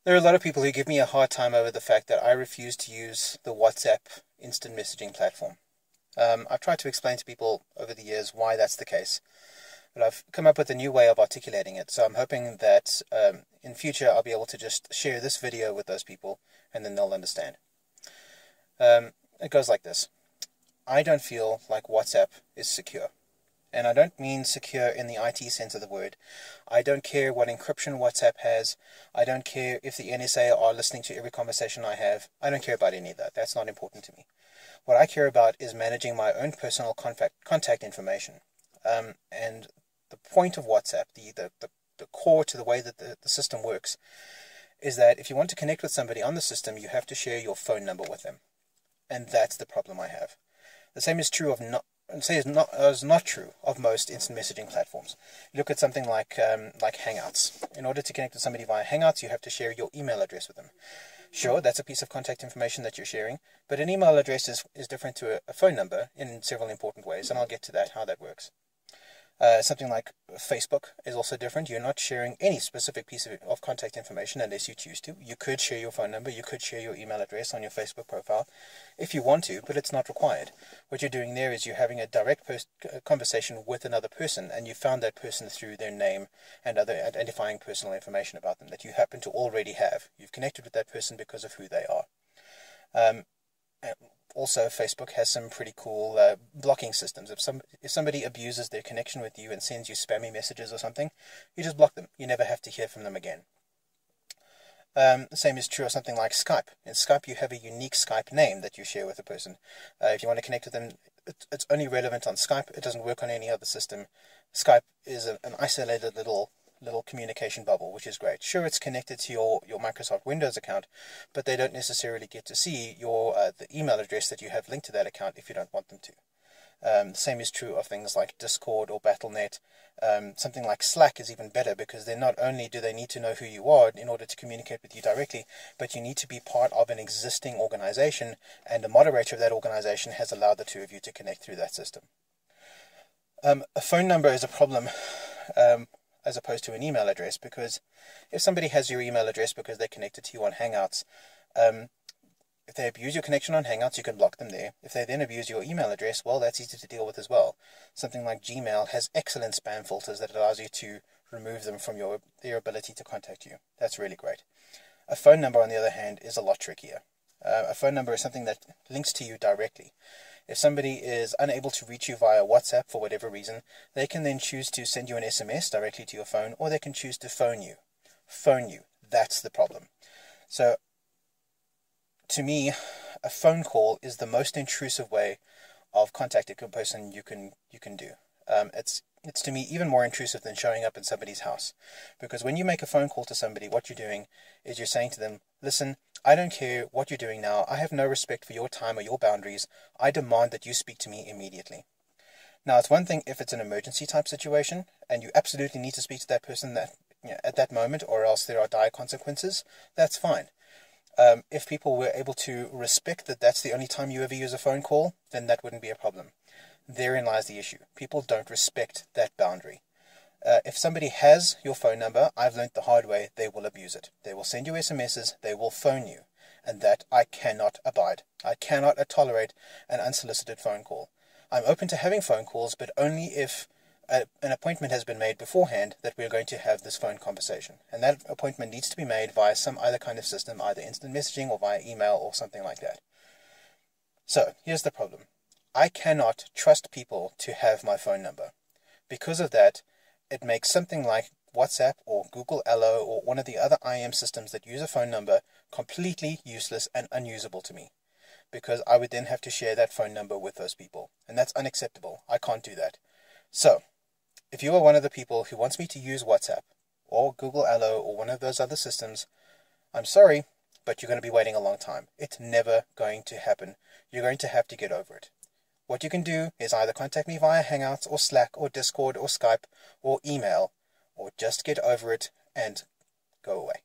There are a lot of people who give me a hard time over the fact that I refuse to use the WhatsApp instant messaging platform. I've tried to explain to people over the years why that's the case, but I've come up with a new way of articulating it. So I'm hoping that in future I'll be able to just share this video with those people and then they'll understand. It goes like this. I don't feel like WhatsApp is secure. And I don't mean secure in the IT sense of the word. I don't care what encryption WhatsApp has. I don't care if the NSA are listening to every conversation I have. I don't care about any of that. That's not important to me. What I care about is managing my own personal contact information. And the point of WhatsApp, the core to the way that the system works, is that if you want to connect with somebody on the system, you have to share your phone number with them. And that's the problem I have. The same is true of is not true of most instant messaging platforms. You look at something like Hangouts. In order to connect with somebody via Hangouts, you have to share your email address with them. Sure, that's a piece of contact information that you're sharing, but an email address is different to a phone number in several important ways, and I'll get to that, how that works. Something like Facebook is also different. You're not sharing any specific piece of contact information unless you choose to. You could share your phone number, you could share your email address on your Facebook profile if you want to, but it's not required. What you're doing there is you're having a direct conversation with another person, and you found that person through their name and other identifying personal information about them that you happen to already have. You've connected with that person because of who they are. Also, Facebook has some pretty cool blocking systems. If somebody abuses their connection with you and sends you spammy messages or something, you just block them. You never have to hear from them again. The same is true of something like Skype. In Skype, you have a unique Skype name that you share with a person. If you want to connect with them, it's only relevant on Skype. It doesn't work on any other system. Skype is an isolated little communication bubble, which is great. Sure, it's connected to your Microsoft Windows account, but they don't necessarily get to see the email address that you have linked to that account if you don't want them to. The same is true of things like Discord or Battle.net. Something like Slack is even better because then not only do they need to know who you are in order to communicate with you directly, but you need to be part of an existing organization, and the moderator of that organization has allowed the two of you to connect through that system. A phone number is a problem as opposed to an email address, because if somebody has your email address because they're connected to you on Hangouts, if they abuse your connection on Hangouts, you can block them there. If they then abuse your email address, well, that's easy to deal with as well. Something like Gmail has excellent spam filters that allows you to remove them from their ability to contact you. That's really great. A phone number, on the other hand, is a lot trickier. A phone number is something that links to you directly. If somebody is unable to reach you via WhatsApp for whatever reason, they can then choose to send you an SMS directly to your phone, or they can choose to phone you. Phone you. That's the problem. So, to me, a phone call is the most intrusive way of contacting a person you can do. It's to me even more intrusive than showing up in somebody's house, because when you make a phone call to somebody, what you're doing is you're saying to them, listen, I don't care what you're doing now. I have no respect for your time or your boundaries. I demand that you speak to me immediately. Now, it's one thing if it's an emergency type situation and you absolutely need to speak to that person at that moment, or else there are dire consequences. That's fine. If people were able to respect that that's the only time you ever use a phone call, then that wouldn't be a problem. Therein lies the issue. People don't respect that boundary. If somebody has your phone number, I've learned the hard way, they will abuse it. They will send you SMSs, they will phone you, and that I cannot abide. I cannot tolerate an unsolicited phone call. I'm open to having phone calls, but only if an appointment has been made beforehand that we're going to have this phone conversation. And that appointment needs to be made via some other kind of system, either instant messaging or via email or something like that. So, here's the problem. I cannot trust people to have my phone number. Because of that, it makes something like WhatsApp or Google Allo or one of the other IM systems that use a phone number completely useless and unusable to me, because I would then have to share that phone number with those people, and that's unacceptable. I can't do that. So, if you are one of the people who wants me to use WhatsApp or Google Allo or one of those other systems, I'm sorry, but you're going to be waiting a long time. It's never going to happen. You're going to have to get over it. What you can do is either contact me via Hangouts or Slack or Discord or Skype or email, or just get over it and go away.